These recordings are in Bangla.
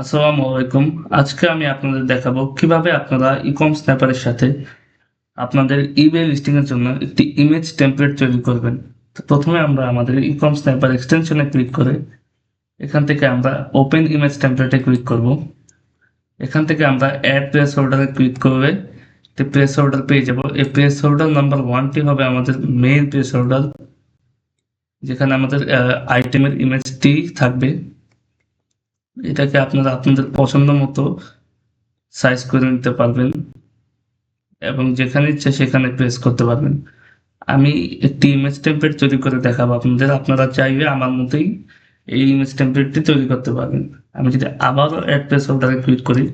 আসসালামু আলাইকুম। আজকে আমি আপনাদের দেখাবো কিভাবে আপনারা ইকম স্ন্যাপারের সাথে আপনাদের ইবে লিস্টিং এর জন্য একটি ইমেজ টেমপ্লেট তৈরি করবেন। তো প্রথমে আমরা আমাদের ইকম স্ন্যাপার এক্সটেনশনে ক্লিক করে এখান থেকে আমরা ওপেন ইমেজ টেমপ্লেটে ক্লিক করব। এখান থেকে আমরা অ্যাড প্লেস হোল্ডারে ক্লিক করে একটি প্লেস হোল্ডার পেয়ে যাব। এই প্লেস হোল্ডার নাম্বার 1টি হবে আমাদের মেইন প্লেস হোল্ডার, যেখানে আমাদের আইটেমের ইমেজটি থাকবে। এটাকে আপনারা আপনাদের পছন্দ মতো সাইজ করে নিতে পারবেন এবং যেখানে ইচ্ছে সেখানে প্রেস করতে পারবেন। আমি একটি ইমেজ টেমপ্লেট তৈরি করে দেখাবো আপনাদের। আপনারা চাইলে আমার মতোই এই ইমেজ টেমপ্লেটটি তৈরি করতে পারবেন। আমি যদি আবারও অ্যাড প্লেস হোল্ডারে ক্লিক করি,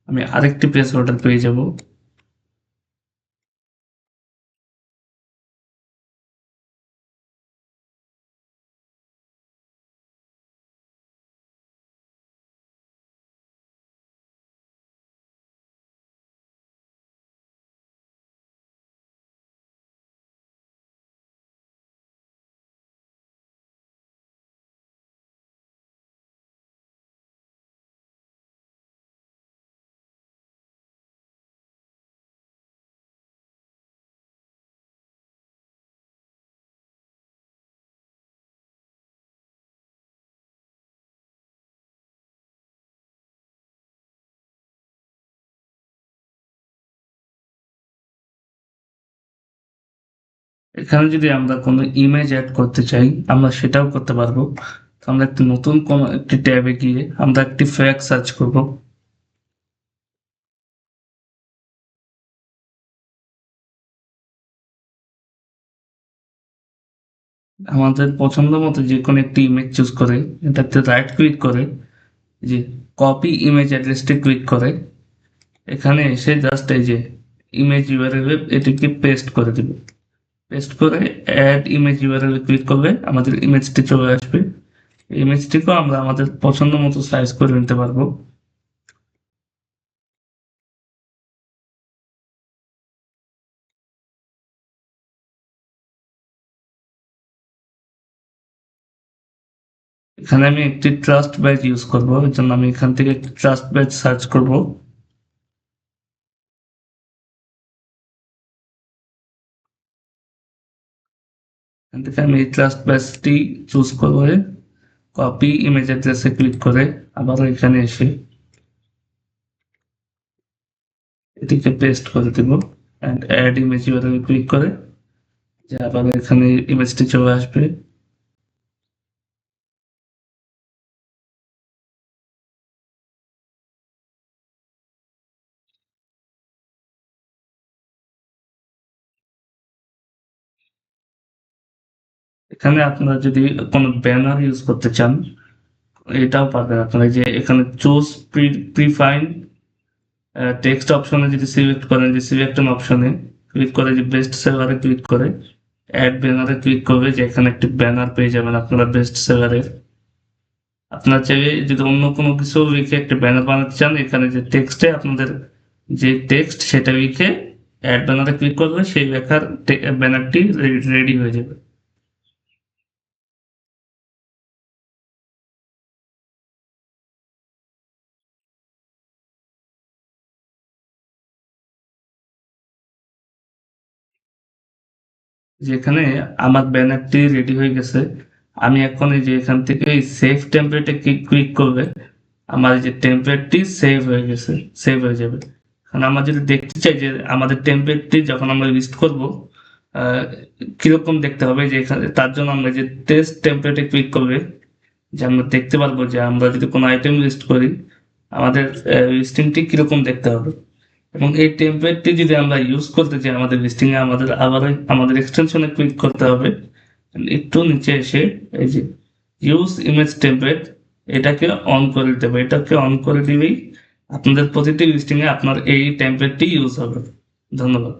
আমি আরেকটি প্লেস হোল্ডার পেয়ে যাব। এখানে যদি আমরা কোনো ইমেজ অ্যাড করতে চাই, আমরা সেটাও করতে পারবো। তো আমরা একটি নতুন কোনো একটি ট্যাবে গিয়ে আমরা একটি ফ্রেগ সার্চ করব। আমাদের পছন্দ মতো যে কোনো একটি ইমেজ চুজ করে এটাতে রাইট ক্লিক করে যে কপি ইমেজ অ্যাড্রেসটি ক্লিক করে এখানে এসে জাস্ট এই যে ইমেজ ইউআরএল এটিকে পেস্ট করে দিব। পেস্ট করে অ্যাড ইমেজ ইউআরএল ক্লিক করলে আমাদের ইমেজটি চলে আসবে। ইমেজটিকেও আমরা আমাদের পছন্দ মতো সাইজ করে নিতে পারবো। এখানে আমি একটি ট্রাস্ট ব্যাচ ইউজ করবো, এর জন্য আমি এখান থেকে একটি ট্রাস্ট ব্যাচ সার্চ করব। এখান থেকে আমি এই ট্রাস্ট ব্যাচটি চুজ করে কপি ইমেজ অ্যাড্রেসে ক্লিক করে আবারও এখানে এসে এটিকে পেস্ট করে দেব and add image URL click করে যে আবার এখানে ইমেজটি চলে আসবে। এখানে আপনারা যদি কোনো ব্যানার ইউজ করতে চান এটাও পারবেন আপনারা। যে এখানে চুজ প্রিফাইন টেক্সট অপশনে যদি সিলেক্ট করেন, যে সিলেকশন অপশনে ক্লিক করে যে বেস্ট সেলারে ক্লিক করে অ্যাড ব্যানারে ক্লিক করবে, যে এখানে একটি ব্যানার পেয়ে যাবেন আপনারা বেস্ট সেলারের। আপনারা চাইলে যদি অন্য কোনো কিছু লিখে একটা ব্যানার বানাতে চান, এখানে যে টেক্সটে আপনাদের যে টেক্সট সেটা লিখে অ্যাড ব্যানারে ক্লিক করবে, সেই লেখার ব্যানারটি রেডি হয়ে যাবে। যেখানে আমার ব্যানারটি রেডি হয়ে গেছে, আমি এখন এই যে এখান থেকে এই সেভ টেমপ্লেটে ক্লিক করবে, আমার এই যে টেমপ্লেটটি সেভ হয়ে গেছে, সেভ হয়ে যাবে। কারণ আমরা যদি দেখতে চাই যে আমাদের টেমপ্লেটটি যখন আমরা লিস্ট করব আহ, কিরকম দেখতে হবে, যে এখানে তার জন্য আমরা যে টেস্ট টেমপ্লেটে ক্লিক করবে, যে আমরা দেখতে পারবো যে আমরা যদি কোনো আইটেম লিস্ট করি আমাদের লিস্টিংটি কিরকম দেখতে হবে। এবং এই টেমপ্লেটটি যদি আমরা ইউজ করতে চাই আমাদের লিস্টিং এ, আমাদের আবার আমাদের এক্সটেনশনে ক্লিক করতে হবে। একটু নিচে এসে এই যে ইউজ ইমেজ টেমপ্লেট এটাকে অন করে দিতে হবে। এটাকে অন করে দিলেই আপনাদের প্রতিটি লিস্টিং এ আপনার এই টেমপ্লেটটি ইউজ হবে। ধন্যবাদ।